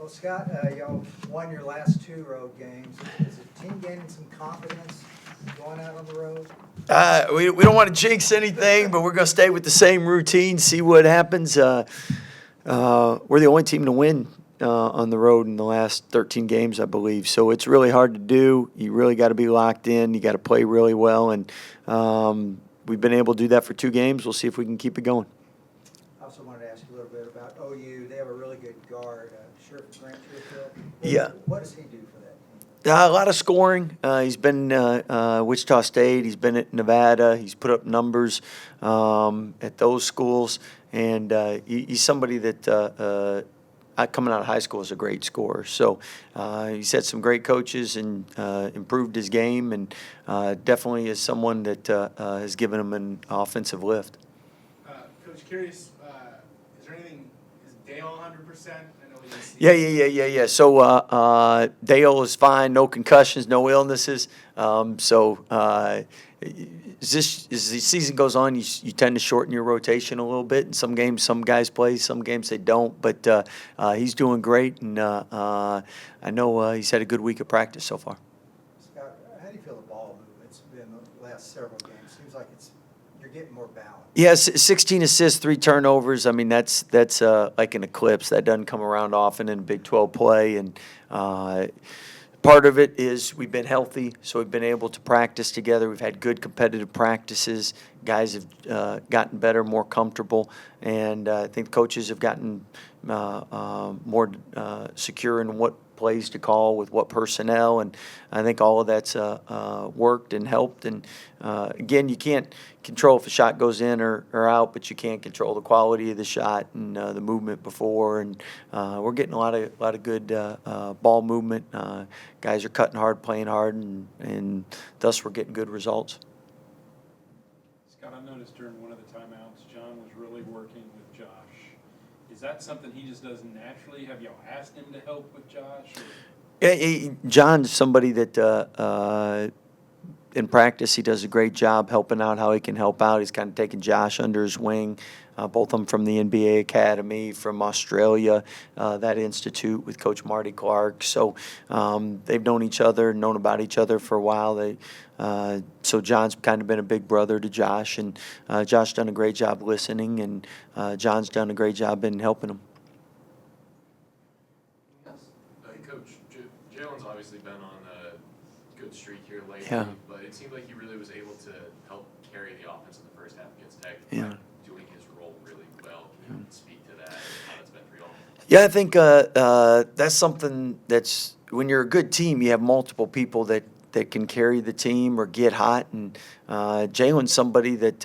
Well, Scott, y'all won your last 2 road games. Is the team gaining some confidence going out on the road? We don't want to jinx anything, but we're going to stay with the same routine, see what happens. We're the only team to win on the road in the last 13 games, I believe. So it's really hard to do. You really got to be locked in. You got to play really well, and we've been able to do that for 2 games. We'll see if we can keep it going. I also wanted to ask you a little bit about OU. They have a really good guard, Sheriff Grant. Yeah. What does he do for that team? A lot of scoring. He's been Wichita State. He's been at Nevada. He's put up numbers at those schools, and he's somebody that coming out of high school is a great scorer. So he's had some great coaches and improved his game, and definitely is someone that has given him an offensive lift. Coach, curious, is there anything? Is Dale 100%? Yeah. So Dale is fine, no concussions, no illnesses. As the season goes on, you tend to shorten your rotation a little bit. In some games, some guys play, some games they don't. But he's doing great, and I know he's had a good week of practice so far. Scott, how do you feel the ball movement's been the last several games? Seems like you're getting more balance. Yes, 16 assists, 3 turnovers. I mean, that's like an eclipse. That doesn't come around often in Big 12 play. And part of it is we've been healthy, so we've been able to practice together. We've had good competitive practices. Guys have gotten better, more comfortable. And I think coaches have gotten more secure in what plays to call with what personnel, and I think all of that's worked and helped. And again, you can't control if a shot goes in or out, but you can't control the quality of the shot and the movement before. And we're getting a lot of good ball movement. Guys are cutting hard, playing hard, and thus we're getting good results. Scott, I noticed during one of the timeouts, John was really working with Josh. Is that something he just does naturally? Have y'all asked him to help with Josh? Yeah, John's somebody that in practice he does a great job helping out how he can help out. He's kind of taken Josh under his wing, both of them from the NBA Academy, from Australia, that institute with Coach Marty Clark. So they've known each other, known about each other for a while. So John's kind of been a big brother to Josh, and Josh done a great job listening, and John's done a great job in helping him. Coach, Jalen's obviously been on a good streak here lately, Yeah. but it seemed like he really was able to help carry the offense in the first half against Tech, Yeah. doing his role really well. Can you speak to that and how that's been for y'all? Yeah, I think that's something that's when you're a good team, you have multiple people that can carry the team or get hot. And Jalen's somebody that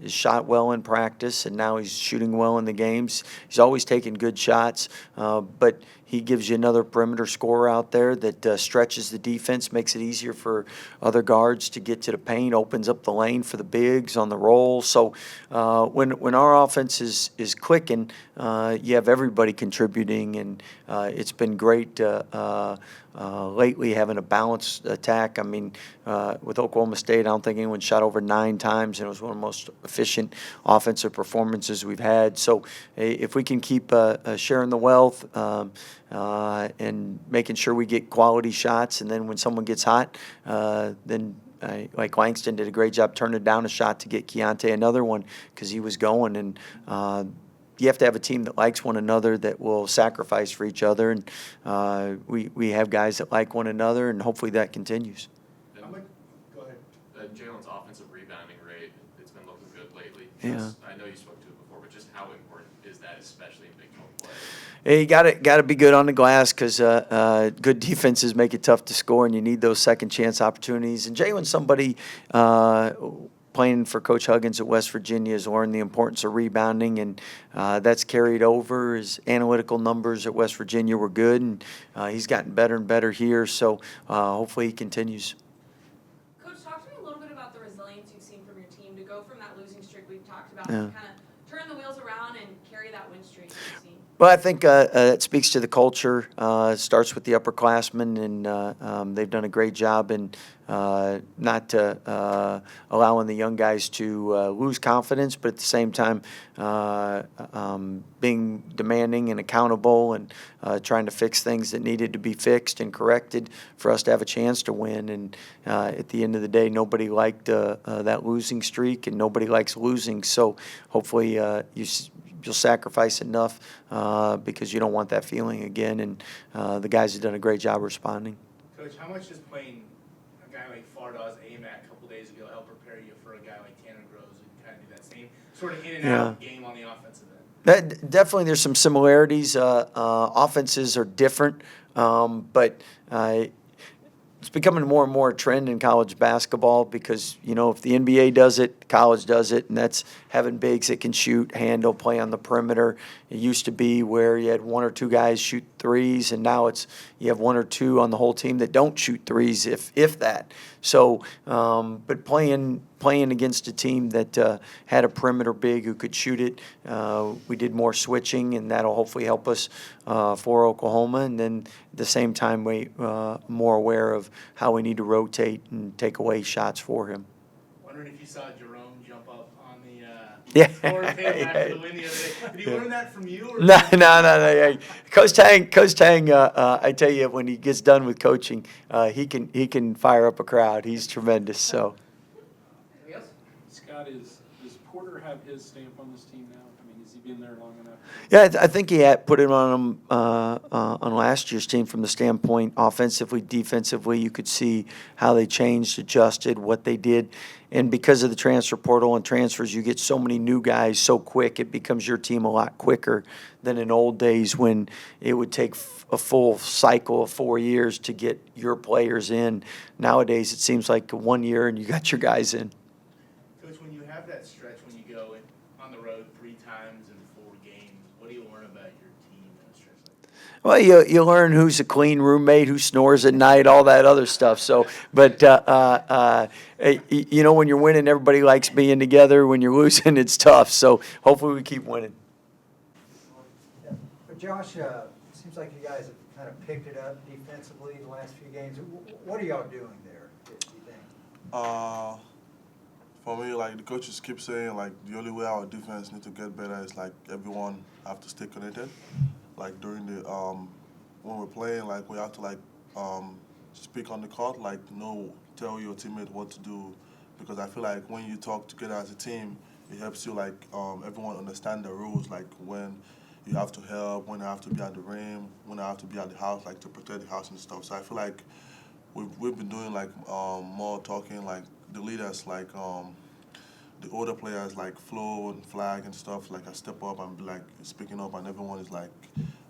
is shot well in practice, and now he's shooting well in the games. He's always taking good shots, but he gives you another perimeter scorer out there that stretches the defense, makes it easier for other guards to get to the paint, opens up the lane for the bigs on the roll. So when our offense is clicking, you have everybody contributing, and it's been great lately having a balanced attack. I mean, with Oklahoma State, I don't think anyone shot over 9 times, and it was one of the most efficient offensive performances we've had. So if we can keep sharing the wealth and making sure we get quality shots, and then when someone gets hot, then like Langston did a great job turning down a shot to get Keontae another one because he was going. And you have to have a team that likes one another, that will sacrifice for each other, and we have guys that like one another, and hopefully that continues. Go ahead. Jalen's offensive rebounding rate, it's been looking good lately. Yeah. I know you spoke to it before, but just how important is that, especially in Big 12 play? Hey, you got to be good on the glass because good defenses make it tough to score, and you need those second chance opportunities. And Jalen's somebody playing for Coach Huggins at West Virginia has learned the importance of rebounding, and that's carried over. His analytical numbers at West Virginia were good, and he's gotten better and better here. So hopefully he continues. Coach, talk to me a little bit about the resilience you've seen from your team to go from that losing streak we've talked about Yeah. to kind of turn the wheels around and carry that win streak you've seen. Well, I think it speaks to the culture. It starts with the upperclassmen, and they've done a great job in not allowing the young guys to lose confidence, but at the same time being demanding and accountable and trying to fix things that needed to be fixed and corrected for us to have a chance to win. And at the end of the day, nobody liked that losing streak, and nobody likes losing. So hopefully you'll sacrifice enough because you don't want that feeling again. And the guys have done a great job responding. Coach, how much does playing a guy like Fardaws AMAC a couple days ago help prepare you for a guy like Tanner Groves who kind of do that same sort of in and out game on the offensive end? Definitely, there's some similarities. Offenses are different, but it's becoming more and more a trend in college basketball because, if the NBA does it, college does it, and that's having bigs that can shoot, handle, play on the perimeter. It used to be where you had one or two guys shoot threes, and now you have one or two on the whole team that don't shoot threes, if that. So, but playing against a team that had a perimeter big who could shoot it, we did more switching, and that'll hopefully help us for Oklahoma. And then at the same time, we more aware of how we need to rotate and take away shots for him. Wondering if you saw Jerome jump up on the Yeah. score table after the win the other day. Did he learn that from you? Or No. Coach Tang. I tell you, when he gets done with coaching, he can fire up a crowd. He's tremendous. So. Scott, does Porter have his stamp on this team now? I mean, has he been there long enough? Yeah, I think he had put it on him on last year's team from the standpoint offensively, defensively. You could see how they changed, adjusted, what they did. And because of the transfer portal and transfers, you get so many new guys so quick, it becomes your team a lot quicker than in old days when it would take a full cycle of 4 years to get your players in. Nowadays, it seems like 1 year and you got your guys in. Coach, when you have that stretch when you go on the road 3 times in 4 games, what do you learn about your team in a stretch like that? Well, you learn who's a clean roommate, who snores at night, all that other stuff. So, but when you're winning, everybody likes being together. When you're losing, it's tough. So hopefully we keep winning. Yeah. But Josh, it seems like you guys have kind of picked it up defensively the last few games. What are y'all doing there, do you think? For me, like the coaches keep saying, like the only way our defense need to get better is like everyone have to stay connected. Like during the when we're playing, like we have to speak on the court, like tell your teammate what to do, because I feel like when you talk together as a team, it helps you everyone understand the rules, like when you have to help, when you have to be at the rim, when you have to be at the house, like to protect the house and stuff. So I feel like we've been doing more talking, like the leaders, the older players like Flo and Flag and stuff, like I step up and be speaking up, and everyone is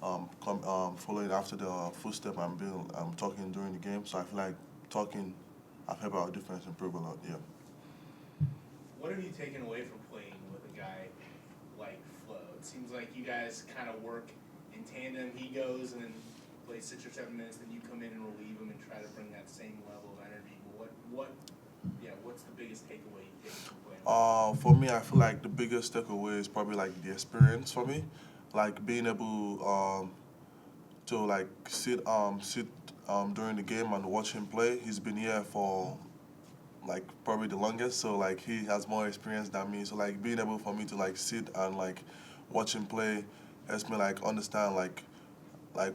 following after the footstep I'm talking during the game. So I feel like talking, I've helped our defense improve a lot. Yeah. What have you taken away from playing with a guy like Flo? It seems like you guys kind of work in tandem. He goes and then plays 6 or 7 minutes, then you come in and relieve him and try to bring that same level of energy. What's the biggest takeaway you take from playing? For me, I feel like the biggest takeaway is probably the experience for me, being able to sit during the game and watch him play. He's been here for probably the longest, so he has more experience than me. So being able for me to sit and watch him play helps me understand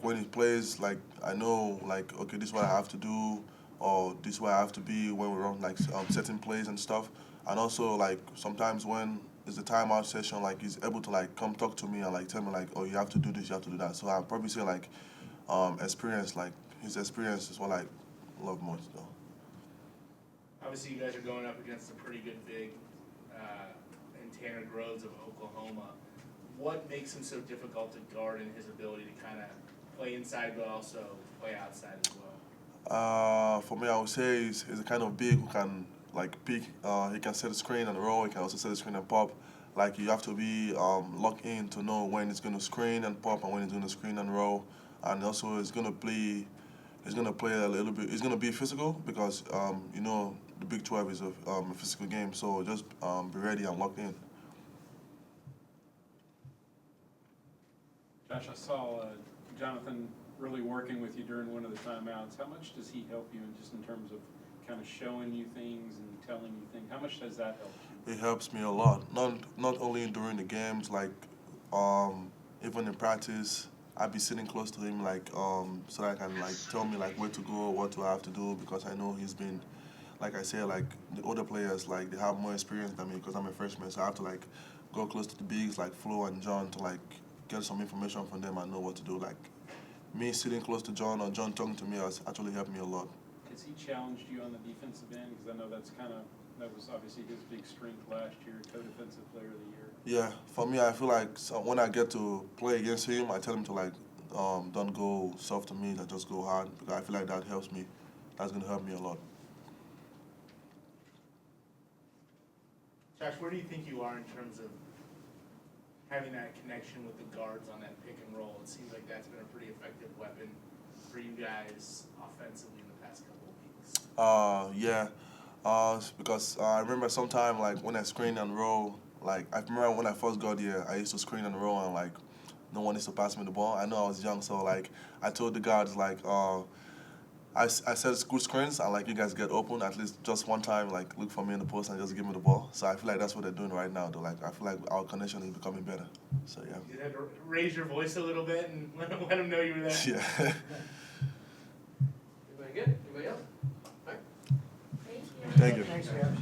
when he plays, I know okay, this is what I have to do, or this is where I have to be when we run certain plays and stuff. And also sometimes when it's a timeout session, he's able to come talk to me and tell me oh, you have to do this, you have to do that. So I'll probably say experience, his experience is what I love most though. Obviously, you guys are going up against a pretty good big in Tanner Groves of Oklahoma. What makes him so difficult to guard in his ability to kind of play inside but also play outside as well? For me, I would say he's a kind of big who can pick. He can set the screen and roll. He can also set the screen and pop. You have to be locked in to know when he's going to screen and pop and when he's going to screen and roll. And also, he's going to play a little bit. He's going to be physical because the Big 12 is a physical game. So just be ready and locked in. Josh, I saw Jonathan really working with you during one of the timeouts. How much does he help you just in terms of kind of showing you things and telling you things? How much does that help you? It helps me a lot. Not only during the games, like even in practice, I be sitting close to him, like so that I can like tell me like where to go, what do I have to do, because I know he's been, like I say, like the older players, like they have more experience than me because I'm a freshman, so I have to like go close to the bigs like Flo and John to like get some information from them and know what to do. Like me sitting close to John or John talking to me has actually helped me a lot. Has he challenged you on the defensive end? Because I know that was obviously his big strength last year, co-defensive player of the year. Yeah, for me, I feel like when I get to play against him, I tell him to like don't go soft to me, just go hard, because I feel like that helps me. That's gonna help me a lot. Josh, where do you think you are in terms of having that connection with the guards on that pick and roll? It seems like that's been a pretty effective weapon for you guys offensively in the past couple of weeks. Yeah, because I remember sometime like when I screen and roll, like I remember when I first got here, I used to screen and roll and like no one used to pass me the ball. I know I was young, so like I told the guards like I set good screens and like you guys get open at least just one time, like look for me in the post and just give me the ball. So I feel like that's what they're doing right now. Though, like I feel like our connection is becoming better. So yeah. You had to raise your voice a little bit and let them know you were there. Yeah. Everybody good? Anybody else? All right. Thank you. Thank you. Thanks, Josh.